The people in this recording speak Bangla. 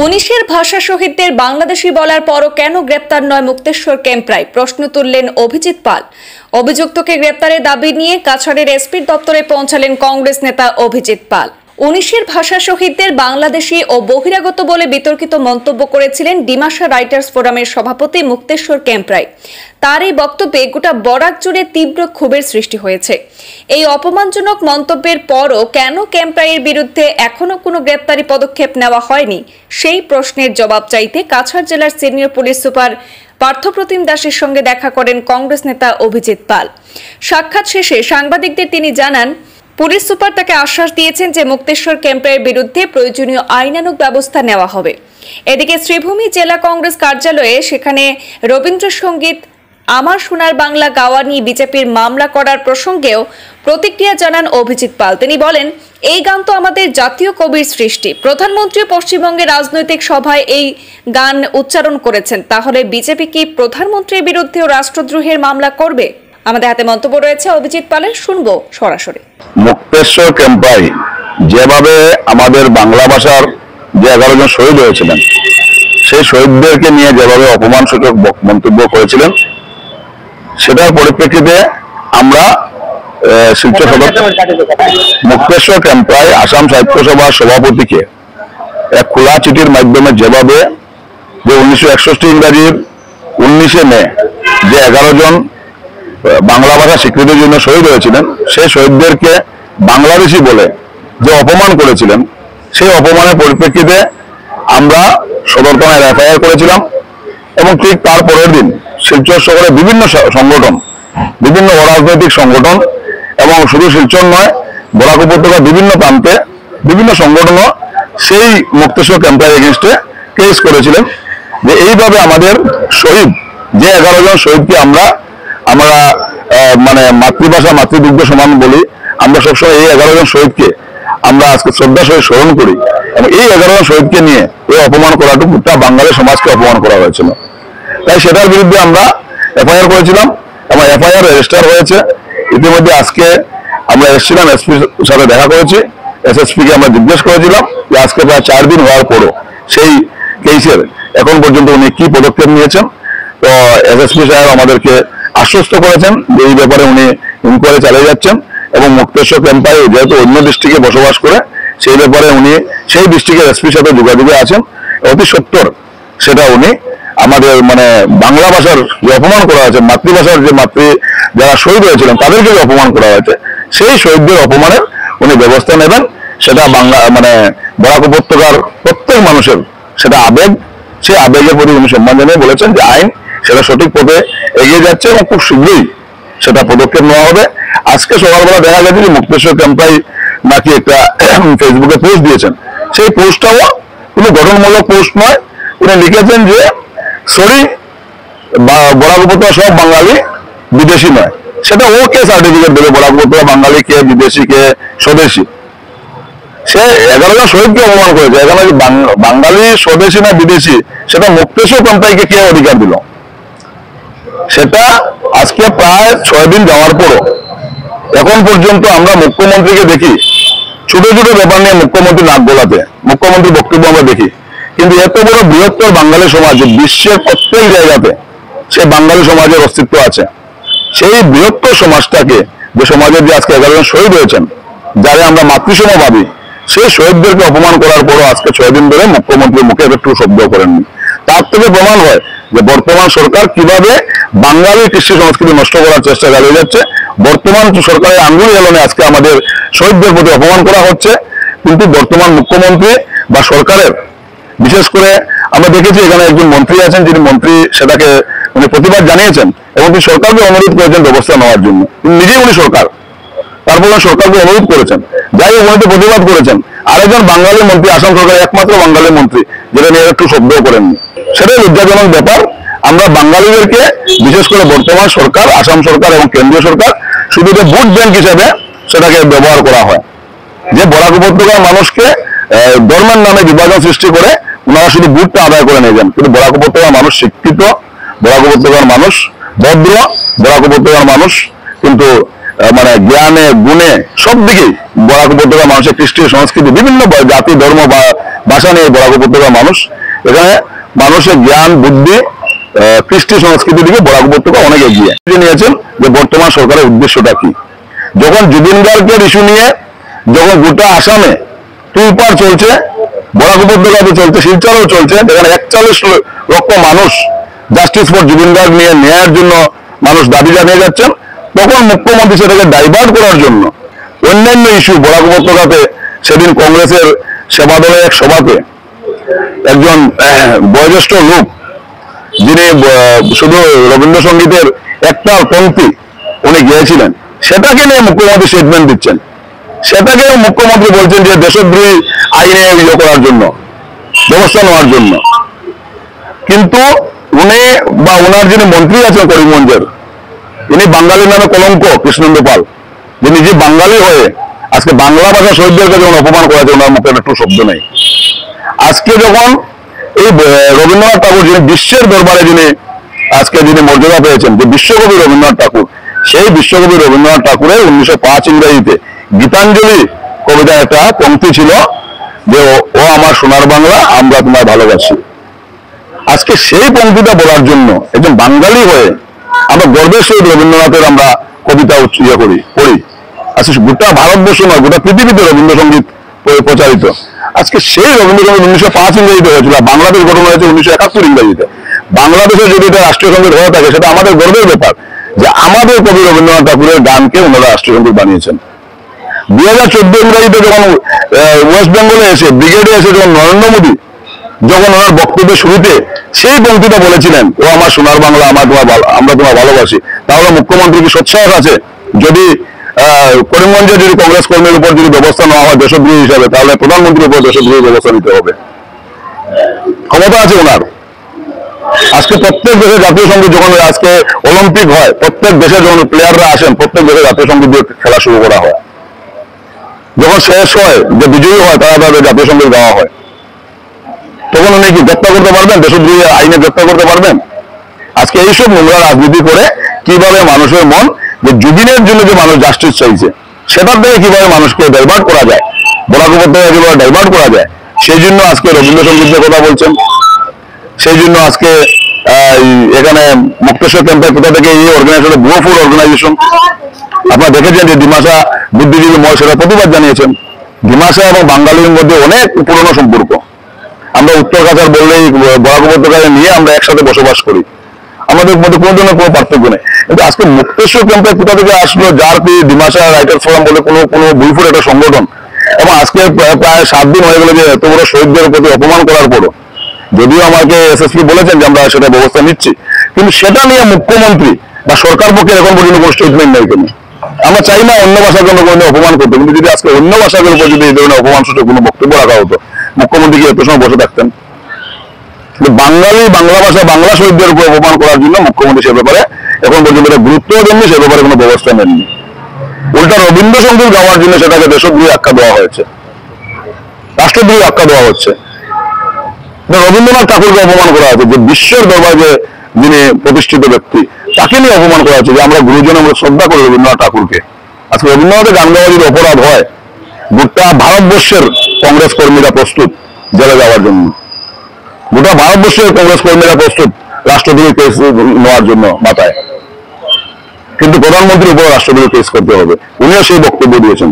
19-এর ভাষা শহীদদের বাংলাদেশি বলার পরও কেন গ্রেপ্তার নয় মুক্তেশ্বর ক্যাম্পরায়, প্রশ্ন তুললেন অভিজিৎ পাল। অভিযুক্তকে গ্রেপ্তারের দাবি নিয়ে কাছাড়ের এসপির দপ্তরে পৌঁছালেন কংগ্রেস নেতা অভিজিৎ পাল। 19-এর ভাষা শহীদদের বাংলাদেশি ও বহিরাগত বলে বিতর্কিত মন্তব্য করেছিলেন ডিমাসা রাইটার্স ফোরামের সভাপতি মুক্তেশ্বর ক্যাম্পরায়। তার এই বক্তব্যে গোটা বরাক জুড়ে তীব্র ক্ষোভের সৃষ্টি হয়েছে। এই অপমানজনক মন্তব্যের পরও কেন ক্যাম্পরায়ের বিরুদ্ধে এখনো কোনো গ্রেপ্তারি পদক্ষেপ নেওয়া হয়নি, সেই প্রশ্নের জবাব চাইতে কাছাড় জেলার সিনিয়র পুলিশ সুপার পার্থপ্রতিম দাসের সঙ্গে দেখা করেন কংগ্রেস নেতা অভিজিৎ পাল। সাক্ষাৎ শেষে সাংবাদিকদের তিনি জানান, পুলিশ সুপার তাকে আশ্বাস দিয়েছেন যে মুক্তেশ্বর ক্যাম্পের বিরুদ্ধে প্রয়োজনীয় আইনানুগ ব্যবস্থা নেওয়া হবে। এদিকে শ্রীভূমি জেলা কংগ্রেস কার্যালয়ে সেখানে রবীন্দ্রসঙ্গীত আমার সোনার বাংলা গাওয়া নিয়ে বিজেপির মামলা করার প্রসঙ্গেও প্রতিক্রিয়া জানান অভিজিৎ পাল। তিনি বলেন, এই গান তো আমাদের জাতীয় কবির সৃষ্টি। প্রধানমন্ত্রী পশ্চিমবঙ্গের রাজনৈতিক সভায় এই গান উচ্চারণ করেছেন, তাহলে বিজেপি কি প্রধানমন্ত্রীর বিরুদ্ধেও রাষ্ট্রদ্রোহের মামলা করবে? আমাদের হাতে মন্তব্য রয়েছে অভিজিৎ পালের, শুনবো সরাসরি। মুক্তেশ্বর ক্যাম্পায় যেভাবে আমাদের বাংলা ভাষার যে 11 জন শহীদ হয়েছিলেন, সেই শহীদদেরকে নিয়ে যেভাবে অপমানসূচক মন্তব্য করেছিলেন, সেটার পরিপ্রেক্ষিতে আমরা শিলচর সদর মুক্তেশ্বর ক্যাম্পায় আসাম সাহিত্য সভার সভাপতিকে এক খোলা চিঠির মাধ্যমে যেভাবে যে 1961 ইংরাজির 19শে মে যে 11 জন বাংলা ভাষা স্বীকৃতির জন্য শহীদ হয়েছিলেন, সেই শহীদদেরকে বাংলাদেশি বলে যে অপমান করেছিলেন, সেই অপমানের পরিপ্রেক্ষিতে আমরা সদর থানায় এফআইআর করেছিলাম। এবং ঠিক তার পরের দিন শিলচর শহরে বিভিন্ন সংগঠন, বিভিন্ন অরাজনৈতিক সংগঠন এবং শুধু শিলচর নয়, বরাক উপত্যকার বিভিন্ন প্রান্তে বিভিন্ন সংগঠনও সেই মুক্তেশ্বর ক্যাম্পের এগেইনস্টে কেস করেছিলেন যে এইভাবে আমাদের শহীদ যে 11 জন শহীদকে আমরা মানে মাতৃভাষা মাতৃদুগ্ধ সমান বলি, আমরা সবসময় এই 11 জন শহীদকে আমরা আজকে শ্রদ্ধা সহিত স্মরণ করি। এবং এই 11 জন শহীদকে নিয়ে এই অপমান করাটুকু বাঙালি সমাজকে অপমান করা হয়েছিল। তাই সেটার বিরুদ্ধে আমরা এফআইআর করেছিলাম এবং এফআইআর রেজিস্টার হয়েছে। ইতিমধ্যে আজকে আমরা এসেছিলাম, এসপির সাথে দেখা করেছি, এসএসপিকে আমরা জিজ্ঞেস করেছিলাম যে আজকে প্রায় 4 দিন হওয়ার পরও সেই কেসের এখন পর্যন্ত উনি কি পদক্ষেপ নিয়েছেন। তো এসএসপি সাহেব আমাদেরকে আশ্বস্ত করেছেন যে এই ব্যাপারে উনি ইনকোয়ারি চালিয়ে যাচ্ছেন এবং মুক্তেশ্বর ক্যাম্পায় যেহেতু অন্য ডিস্ট্রিক্টে বসবাস করে, সেই ব্যাপারে উনি সেই ডিস্ট্রিক্টের এসপির সাথে যোগাযোগে আছেন। অতি সত্বর সেটা উনি আমাদের মানে বাংলা ভাষার যে অপমান করা হয়েছে, মাতৃভাষার যে যারা শহীদ হয়েছিলেন তাদেরকে যে অপমান করা হয়েছে, সেই শহীদদের অপমানের উনি ব্যবস্থা নেবেন। সেটা বাংলা মানে বরাক উপত্যকার প্রত্যেক মানুষের সেটা আবেগ, সেই আবেগের প্রতি উনি সম্মান জানিয়ে বলেছেন যে আইন সেটা সঠিক পথে এগিয়ে যাচ্ছে এবং খুব শীঘ্রই সেটা পদক্ষেপ নেওয়া হবে। আজকে সকালবেলা দেখা গেছে যে মুক্তেশ্বর ক্যাম্পায় নাকি একটা ফেসবুকে পোস্ট দিয়েছেন, সেই পোস্টটাও কোনো গঠনমূলক পোস্ট নয়। উনি লিখেছেন যে সরি, বরাক উপত্যকা সব বাঙালি, বিদেশি নয়। সেটা ও কে সার্টিফিকেট দেবে বরাক উপত্যকা বাঙালি কে বিদেশি কে স্বদেশি? সে 11 জন শহীদকে অপমান করেছে। এখানে বাঙালি স্বদেশি না বিদেশি সেটা মুক্তেশ্বর ক্যাম্পাইকে কে অধিকার দিল? সেটা আজকে প্রায় 6 দিন যাওয়ার পরও এখন পর্যন্ত আমরা মুখ্যমন্ত্রীকে দেখি ছোট ছোট ব্যাপার নিয়ে মুখ্যমন্ত্রী নাক গলাতে, মুখ্যমন্ত্রীর বক্তব্য আমরা দেখি, কিন্তু এত বড় বৃহত্তর বাঙালি সমাজ, বিশ্বের প্রত্যেক জায়গাতে সেই বাঙালি সমাজের অস্তিত্ব আছে। সেই বৃহত্তর সমাজটাকে, যে সমাজের যে আজকে 11 জন শহীদ হয়েছেন, যারা আমরা মাতৃসম ভাবি, সেই শহীদদেরকে অপমান করার পরও আজকে 6 দিন ধরে মুখ্যমন্ত্রীর মুখে একটু শব্দ করেননি। তার থেকে প্রমাণ হয় যে বর্তমান সরকার কিভাবে বাঙালি কৃষ্টি সংস্কৃতি নষ্ট করার চেষ্টা চালিয়ে যাচ্ছে। বর্তমান সরকারের আঙ্গুল হেলনে আজকে আমাদের শহীদদের প্রতি অপমান করা হচ্ছে। কিন্তু বর্তমান মুখ্যমন্ত্রী বা সরকারের, বিশেষ করে আমরা দেখেছি এখানে একজন মন্ত্রী আছেন, যিনি মন্ত্রী সেটাকে উনি প্রতিবাদ জানিয়েছেন এবং তিনি সরকারকে অনুরোধ করেছেন ব্যবস্থা নেওয়ার জন্য। নিজেই উনি সরকার, তারপর সরকারকে অনুরোধ করেছেন, যাই হোক উনি তো প্রতিবাদ করেছেন। আরেকজন বাঙালি মন্ত্রী, আসাম সরকারের একমাত্র বাঙালি মন্ত্রী, যেটা নিয়ে একটু শব্দও করেননি। সেটাই লজ্জাজনক ব্যাপার। আমরা বাঙালিদেরকে, বিশেষ করে বর্তমান সরকার, আসাম সরকার এবং কেন্দ্রীয় সরকার শুধু যে ভোট ব্যাংক হিসেবে সেটাকে ব্যবহার করা হয়। যে বরাক উপত্যকার মানুষকে ধর্মের নামে বিভাজন সৃষ্টি করে ওনারা শুধু ভোটটা আদায় করে নিয়ে যান। কিন্তু বরাক উপত্যকার মানুষ শিক্ষিত, বরাক উপত্যকার মানুষ ভদ্র, বরাক উপত্যকার মানুষ কিন্তু মানে জ্ঞানে গুণে সব দিকেই বরাক উপত্যকার মানুষের কৃষ্টি সংস্কৃতি, বিভিন্ন জাতি ধর্ম বা ভাষা নিয়ে বরাক উপত্যকার মানুষ। এখানে মানুষের জ্ঞান বুদ্ধি কৃষ্টি সংস্কৃতির দিকে বরাক উপত্যকা অনেক এগিয়ে নিয়েছেন যে বর্তমান সরকারের উদ্দেশ্যটা কি। যখন জুবিন গার্গের ইস্যু নিয়ে যখন গোটা আসামে তুলপাড় চলছে, বরাক উপত্যকাতে চলছে, শিলচরেও চলছে, যেখানে 41 লক্ষ মানুষ জাস্টিস ফর জুবিন গার্গ নিয়ে ন্যায়ের জন্য মানুষ দাবি জানিয়ে যাচ্ছেন, তখন মুখ্যমন্ত্রী সেটাকে ডাইভার্ট করার জন্য অন্যান্য ইস্যু বরাক উপত্যকাতে সেদিন কংগ্রেসের সেবা দলের এক সভাতে একজন বয়োজ্যেষ্ঠ লোক যিনি শুধু রবীন্দ্রসঙ্গীতের একটা পংক্তি উনি গিয়েছিলেন, সেটাকে নিয়ে মুখ্যমন্ত্রী স্টেটমেন্ট দিচ্ছেন। সেটাকে মুখ্যমন্ত্রী বলছেন যে দেশদ্রোহী আইনে ইয়ে করার জন্য, ব্যবস্থা নেওয়ার জন্য। কিন্তু উনি বা ওনার যিনি মন্ত্রী আছেন করিমগঞ্জের, ইনি বাঙালির নামে কলঙ্ক, কৃষ্ণেন্দু পাল, যে নিজে বাঙালি হয়ে আজকে বাংলা ভাষা শহীদদেরকে যখন অপমান করেছে, ওনার মুখে একটু শব্দ নেই। আজকে যখন এই রবীন্দ্রনাথ ঠাকুর যিনি বিশ্বের দরবারে যিনি মর্যাদা পেয়েছেন, যে বিশ্বকবি রবীন্দ্রনাথ ঠাকুর, সেই বিশ্বকবি রবীন্দ্রনাথ ঠাকুরের 1905 ইংরেজিতে গীতাঞ্জলি কবিতার একটা পংক্তি ছিল যে ও আমার সোনার বাংলা, আমরা তোমায় ভালোবাসি। আজকে সেই পংক্তিটা বলার জন্য একজন বাঙালি হয়ে আমরা গর্বের সহিত রবীন্দ্রনাথের আমরা কবিতা পড়ি। আজকে গোটা ভারতবর্ষ নয়, গোটা পৃথিবীতে রবীন্দ্রসঙ্গীত প্রচারিত। আজকে সেই রবীন্দ্রসঙ্গীত 1905 ইংরেজিতে হয়েছিল, বাংলাদেশ গঠন হয়েছে 1971 ইংরেজিতে। বাংলাদেশের যদি এটা রাষ্ট্রীয় সঙ্গীত হয়ে থাকে, সেটা আমাদের গর্বের ব্যাপার যে আমাদের কবি রবীন্দ্রনাথ ঠাকুরের গানকে ওনারা রাষ্ট্রীয় সঙ্গীত বানিয়েছেন। 2014 ইংরেজিতে যখন ওয়েস্ট বেঙ্গলে এসে ব্রিগেডে এসে যখন নরেন্দ্র মোদী যখন ওনার বক্তব্যের শুরুতে সেই পংক্তিটা বলেছিলেন, ও আমার সোনার বাংলা, আমরা তোমার ভালোবাসি, তাহলে মুখ্যমন্ত্রী কি সৎসাহস আছে যদি করিমগঞ্জে যদি কংগ্রেস কর্মীর উপর যদি ব্যবস্থা নেওয়া হয় দেশদ্রোহী হিসাবে, তাহলে প্রধানমন্ত্রীর উপর দেশদ্রোহী ব্যবস্থা নিতে হবে? ক্ষমতা আছে ওনার। আজকে প্রত্যেক দেশে জাতীয় সঙ্গীত যখন আজকে অলিম্পিক হয়, প্রত্যেক দেশে যখন প্লেয়াররা আসেন, প্রত্যেক দেশে জাতীয় সঙ্গীত দিয়ে খেলা শুরু করা হয়। যখন শেষ হয়, যে বিজয়ী হয়, তারা তাদের জাতীয় সঙ্গীত গাওয়া হয়। তখন উনি কি গ্রেপ্তার করতে পারবেন? দেশদ্রোহী আইনে গ্রেপ্তার করতে পারবেন? আজকে এইসব নোংরা রাজনীতি করে কিভাবে মানুষের মন, যে জুবিনের জন্য যে মানুষ জাস্টিস চাইছে, সেটার থেকে কিভাবে মানুষকে ডাইভার্ট করা যায়, বরাক উপত্যকা কিভাবে ডাইভার্ট করা যায়, সেই জন্য আজকে রবীন্দ্রসঙ্গীতের কথা বলছেন। সেই জন্য আজকে এখানে মুক্তেশ্বর ক্যাম্পের কোথা থেকে এই অর্গানাইজেশন, ব্রোফুড অর্গানাইজেশন, আপনারা দেখেছেন যে ডিমাসা বুদ্ধিজীবী মহল সেটা প্রতিবাদ জানিয়েছেন। ডিমাসা এবং বাঙালির মধ্যে অনেক পুরনো সম্পর্ক। আমরা উত্তর কাছাড় বললেই বরাক উপত্যকায় নিয়ে আমরা একসাথে বসবাস করি, আমাদের মধ্যে কোনো ধরনের কোনো পার্থক্য নেই। কিন্তু আজকে মুক্তেশ্বর ক্যাম্পে কোথা থেকে আসলো জারপি ডিমাসা রাইটার্স ফোরাম বলে কোনো বুলফুর একটা সংগঠন, এবং আজকে প্রায় 7 দিন হয়ে গেল যে এত বড় শহীদদের প্রতি অপমান করার পরও, যদিও আমাকে এসএসপি বলেছেন যে আমরা সেটা ব্যবস্থা নিচ্ছি, কিন্তু সেটা নিয়ে মুখ্যমন্ত্রী বা সরকার পক্ষে এখন পর্যন্ত কোনো স্টেটমেন্ট নেই। কেন? আমরা চাই না অন্য ভাষার জন্য কোনো অপমান করতে, কিন্তু যদি আজকে অন্য ভাষার উপর যদি এই ধরনের অপমানসূচক কোনো বক্তব্য রাখা হতো, মুখ্যমন্ত্রী কি এত সময় বসে থাকতেন? বাঙালি, বাংলা ভাষা, বাংলা শহীদদের উপর অপমান করার জন্য মুখ্যমন্ত্রী সে ব্যাপারে এখন পর্যন্ত গুরুত্ব দেননি, সে ব্যাপারে কোনো ব্যবস্থা নেননি। উল্টা রবীন্দ্রসঙ্গীত গাওয়ার জন্য সেটাকে দেশদ্রোহী আখ্যা দেওয়া হয়েছে, রাষ্ট্রদ্রোহী আখ্যা দেওয়া হচ্ছে। রবীন্দ্রনাথ ঠাকুরকে অপমান করা হয়েছে, যে বিশ্বের দরবারে যিনি প্রতিষ্ঠিত ব্যক্তি, তাকে নিয়ে অপমান করা হচ্ছে। যে আমরা গুরুজন, আমরা শ্রদ্ধা করি রবীন্দ্রনাথ ঠাকুরকে। আজকে রবীন্দ্রনাথের গান গাওয়া যদি অপরাধ হয়, গোটা ভারতবর্ষের কংগ্রেস কর্মীরা প্রস্তুত জেলে যাওয়ার জন্য, গোটা ভারতবর্ষের কংগ্রেস কর্মীরা প্রস্তুত রাষ্ট্রদ্রোহী কেস নেওয়ার জন্য মাথায়। কিন্তু প্রধানমন্ত্রীর উপর রাষ্ট্রদ্রোহী কেস করতে হবে, উনিও সেই বক্তব্য দিয়েছেন।